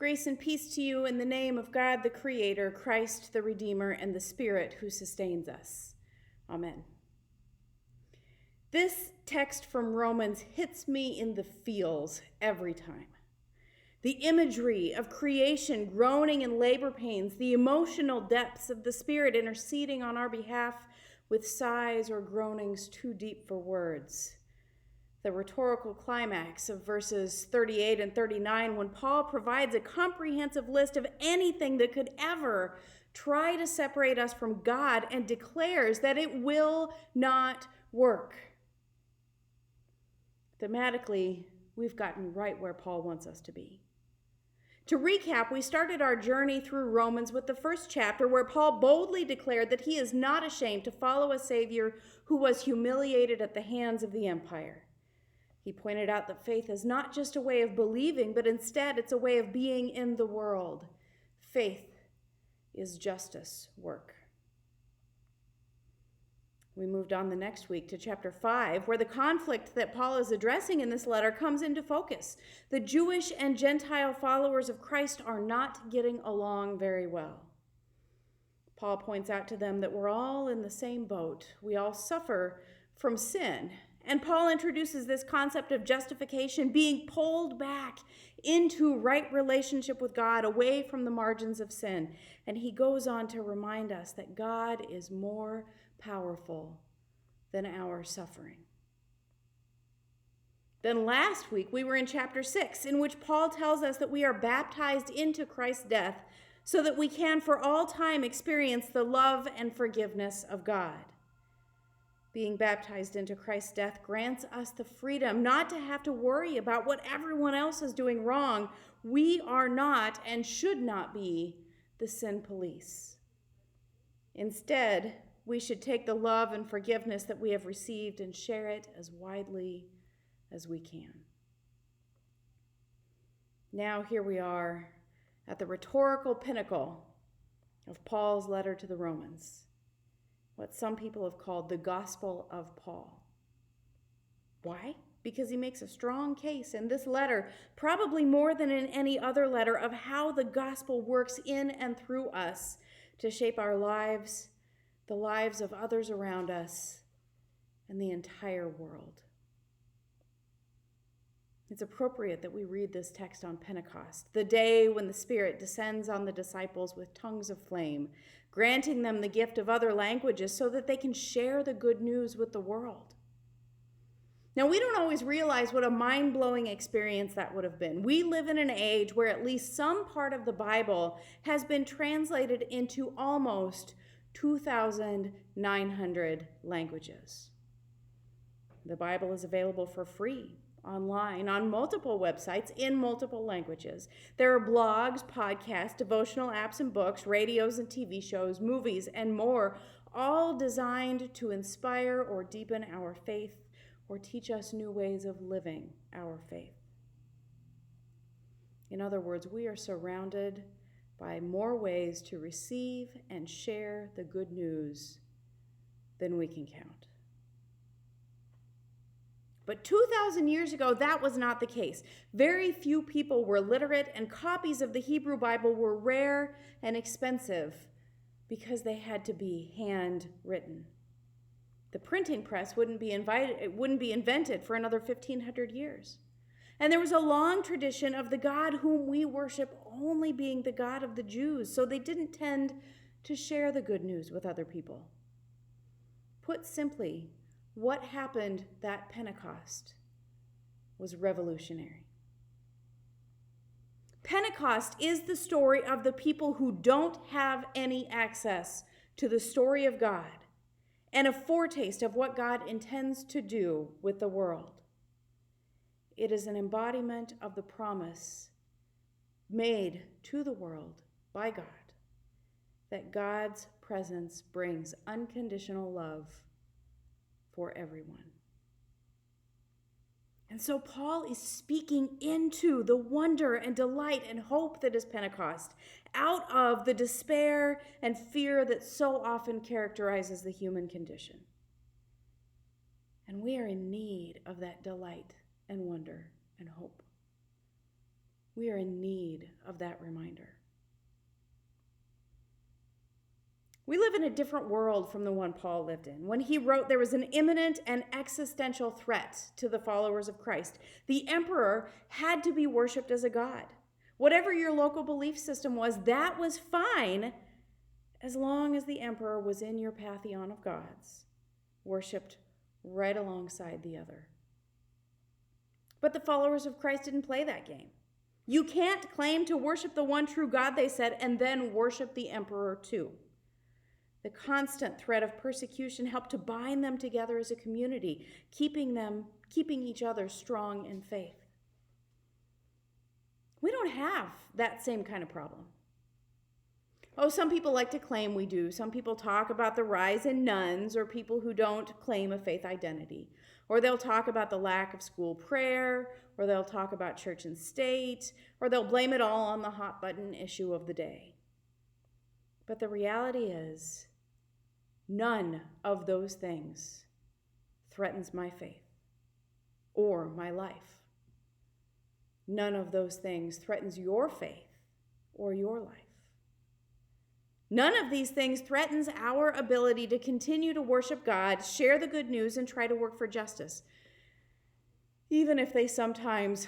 Grace and peace to you in the name of God the Creator, Christ the Redeemer, and the Spirit who sustains us. Amen. This text from Romans hits me in the feels every time. The imagery of creation groaning in labor pains, the emotional depths of the Spirit interceding on our behalf with sighs or groanings too deep for words. The rhetorical climax of verses 38 and 39, when Paul provides a comprehensive list of anything that could ever try to separate us from God and declares that it will not work. Thematically, we've gotten right where Paul wants us to be. To recap, we started our journey through Romans with the first chapter where Paul boldly declared that he is not ashamed to follow a Savior who was humiliated at the hands of the empire. He pointed out that faith is not just a way of believing, but instead it's a way of being in the world. Faith is justice work. We moved on the next week to chapter 5, where the conflict that Paul is addressing in this letter comes into focus. The Jewish and Gentile followers of Christ are not getting along very well. Paul points out to them that we're all in the same boat. We all suffer from sin. And Paul introduces this concept of justification, being pulled back into right relationship with God, away from the margins of sin. And he goes on to remind us that God is more powerful than our suffering. Then last week, we were in chapter 6, in which Paul tells us that we are baptized into Christ's death so that we can for all time experience the love and forgiveness of God. Being baptized into Christ's death grants us the freedom not to have to worry about what everyone else is doing wrong. We are not and should not be the sin police. Instead, we should take the love and forgiveness that we have received and share it as widely as we can. Now here we are at the rhetorical pinnacle of Paul's letter to the Romans. What some people have called the Gospel of Paul. Why? Because he makes a strong case in this letter, probably more than in any other letter, of how the gospel works in and through us to shape our lives, the lives of others around us, and the entire world. It's appropriate that we read this text on Pentecost, the day when the Spirit descends on the disciples with tongues of flame, granting them the gift of other languages so that they can share the good news with the world. Now, we don't always realize what a mind-blowing experience that would have been. We live in an age where at least some part of the Bible has been translated into almost 2,900 languages. The Bible is available for free online on multiple websites in multiple languages. There are blogs, podcasts, devotional apps and books, radios and TV shows, movies, and more, all designed to inspire or deepen our faith or teach us new ways of living our faith. In other words, we are surrounded by more ways to receive and share the good news than we can count. But 2,000 years ago, that was not the case. Very few people were literate, and copies of the Hebrew Bible were rare and expensive because they had to be handwritten. The printing press wouldn't be invented for another 1,500 years. And there was a long tradition of the God whom we worship only being the God of the Jews, so they didn't tend to share the good news with other people. Put simply, what happened that Pentecost was revolutionary. Pentecost is the story of the people who don't have any access to the story of God and a foretaste of what God intends to do with the world. It is an embodiment of the promise made to the world by God that God's presence brings unconditional love for everyone. And so Paul is speaking into the wonder and delight and hope that is Pentecost, out of the despair and fear that so often characterizes the human condition. And we are in need of that delight and wonder and hope. We are in need of that reminder. We live in a different world from the one Paul lived in. When he wrote, there was an imminent and existential threat to the followers of Christ. The emperor had to be worshipped as a god. Whatever your local belief system was, that was fine as long as the emperor was in your pantheon of gods, worshipped right alongside the other. But the followers of Christ didn't play that game. You can't claim to worship the one true God, they said, and then worship the emperor too. The constant threat of persecution helped to bind them together as a community, keeping each other strong in faith. We don't have that same kind of problem. Oh, some people like to claim we do. Some people talk about the rise in nuns or people who don't claim a faith identity. Or they'll talk about the lack of school prayer, or they'll talk about church and state, or they'll blame it all on the hot button issue of the day. But the reality is, none of those things threatens my faith or my life. None of those things threatens your faith or your life. None of these things threatens our ability to continue to worship God, share the good news, and try to work for justice, even if they sometimes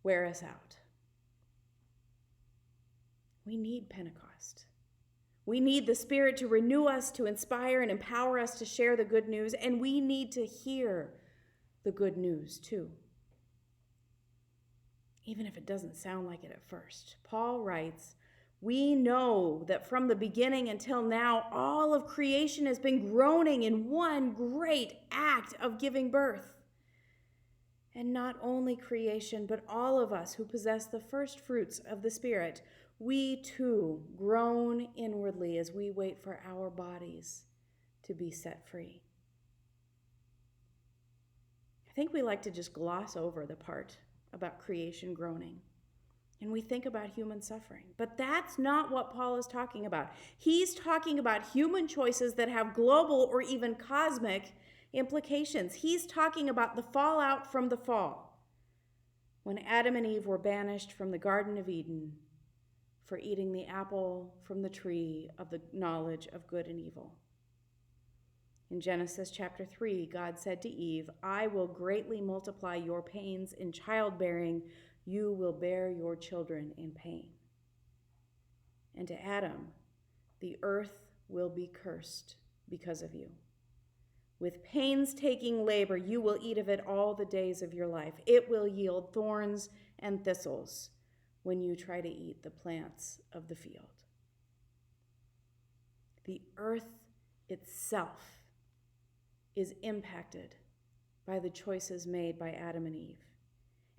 wear us out. We need Pentecost. We need the Spirit to renew us, to inspire and empower us to share the good news, and we need to hear the good news too, even if it doesn't sound like it at first. Paul writes, "We know that from the beginning until now, all of creation has been groaning in one great act of giving birth. And not only creation, but all of us who possess the first fruits of the Spirit, we too groan inwardly as we wait for our bodies to be set free." I think we like to just gloss over the part about creation groaning, and we think about human suffering. But that's not what Paul is talking about. He's talking about human choices that have global or even cosmic implications. He's talking about the fallout from the fall, when Adam and Eve were banished from the Garden of Eden for eating the apple from the tree of the knowledge of good and evil. In Genesis chapter 3, God said to Eve, "I will greatly multiply your pains in childbearing. You will bear your children in pain." And to Adam, "The earth will be cursed because of you. With painstaking labor, you will eat of it all the days of your life. It will yield thorns and thistles when you try to eat the plants of the field." The earth itself is impacted by the choices made by Adam and Eve.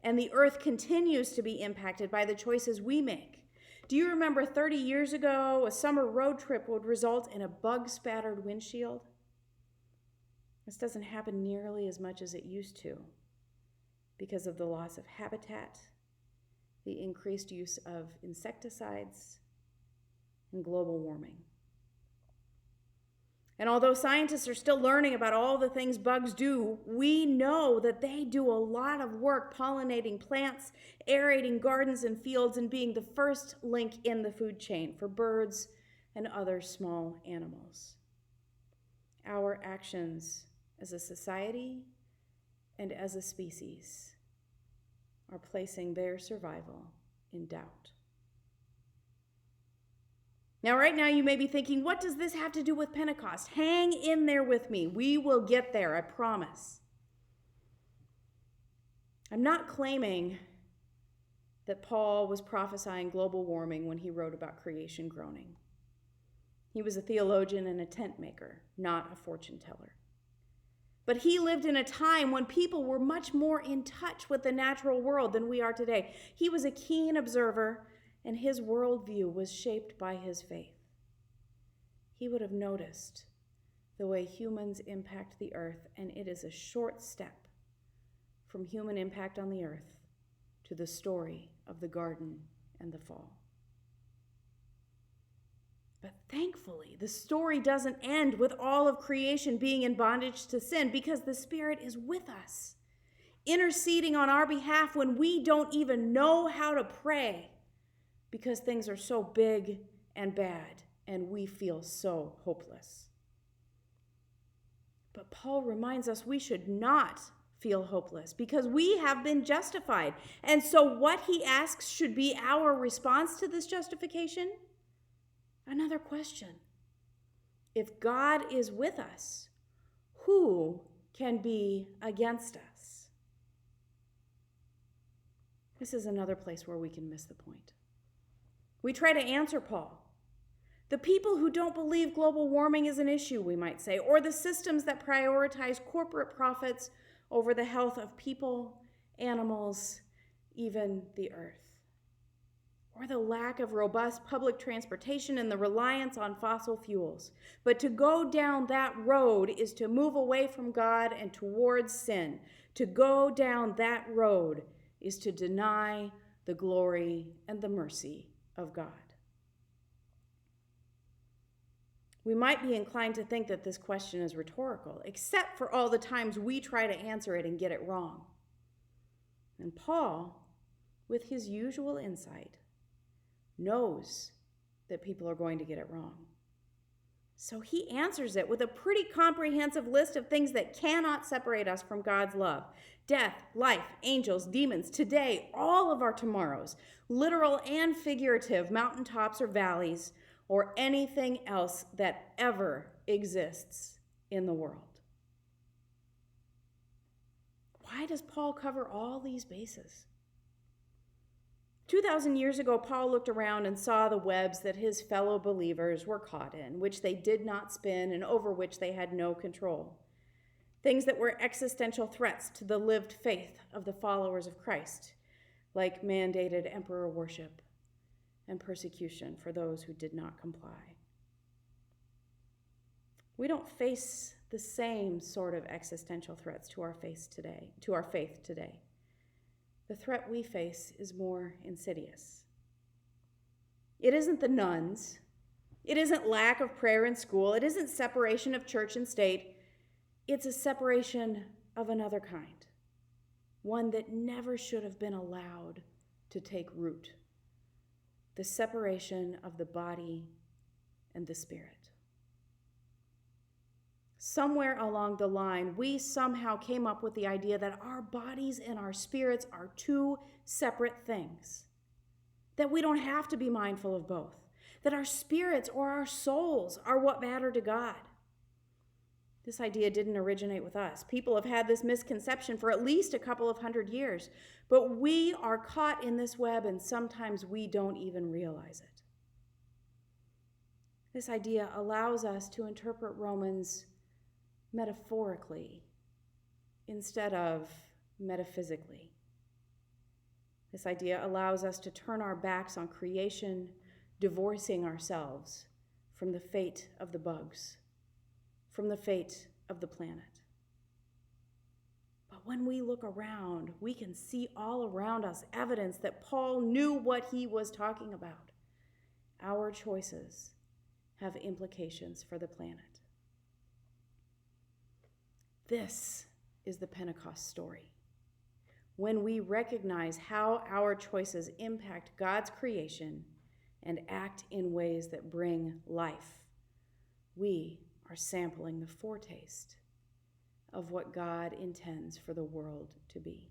And the earth continues to be impacted by the choices we make. Do you remember 30 years ago, a summer road trip would result in a bug-spattered windshield? This doesn't happen nearly as much as it used to because of the loss of habitat, the increased use of insecticides, and global warming. And although scientists are still learning about all the things bugs do, we know that they do a lot of work pollinating plants, aerating gardens and fields, and being the first link in the food chain for birds and other small animals. Our actions as a society and as a species are placing their survival in doubt. Now, right now, you may be thinking, what does this have to do with Pentecost? Hang in there with me. We will get there, I promise. I'm not claiming that Paul was prophesying global warming when he wrote about creation groaning. He was a theologian and a tent maker, not a fortune teller. But he lived in a time when people were much more in touch with the natural world than we are today. He was a keen observer, and his worldview was shaped by his faith. He would have noticed the way humans impact the earth, and it is a short step from human impact on the earth to the story of the garden and the fall. But thankfully, the story doesn't end with all of creation being in bondage to sin, because the Spirit is with us. interceding on our behalf when we don't even know how to pray because things are so big and bad and we feel so hopeless. But Paul reminds us we should not feel hopeless because we have been justified. And so what he asks should be our response to this justification. Another question. If God is with us, who can be against us? This is another place where we can miss the point. We try to answer Paul. The people who don't believe global warming is an issue, we might say, or the systems that prioritize corporate profits over the health of people, animals, even the earth, or the lack of robust public transportation and the reliance on fossil fuels. But to go down that road is to move away from God and towards sin. To go down that road is to deny the glory and the mercy of God. We might be inclined to think that this question is rhetorical, except for all the times we try to answer it and get it wrong. And Paul, with his usual insight, knows that people are going to get it wrong. So he answers it with a pretty comprehensive list of things that cannot separate us from God's love. Death, life, angels, demons, today, all of our tomorrows, literal and figurative, mountaintops or valleys, or anything else that ever exists in the world. Why does Paul cover all these bases? 2,000 years ago, Paul looked around and saw the webs that his fellow believers were caught in, which they did not spin and over which they had no control. Things that were existential threats to the lived faith of the followers of Christ, like mandated emperor worship and persecution for those who did not comply. We don't face the same sort of existential threats to our faith today. The threat we face is more insidious. It isn't the nuns. It isn't lack of prayer in school. It isn't separation of church and state. It's a separation of another kind, one that never should have been allowed to take root. The separation of the body and the spirit. Somewhere along the line, we somehow came up with the idea that our bodies and our spirits are two separate things, that we don't have to be mindful of both, that our spirits or our souls are what matter to God. This idea didn't originate with us. People have had this misconception for at least a couple of hundred years, but we are caught in this web and sometimes we don't even realize it. This idea allows us to interpret Romans metaphorically instead of metaphysically. This idea allows us to turn our backs on creation, divorcing ourselves from the fate of the bugs, from the fate of the planet. But when we look around, we can see all around us evidence that Paul knew what he was talking about. Our choices have implications for the planet. This is the Pentecost story. When we recognize how our choices impact God's creation and act in ways that bring life, we are sampling the foretaste of what God intends for the world to be.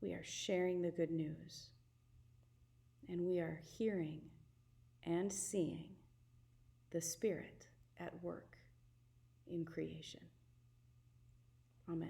We are sharing the good news, and we are hearing and seeing the Spirit at work in creation. Amen.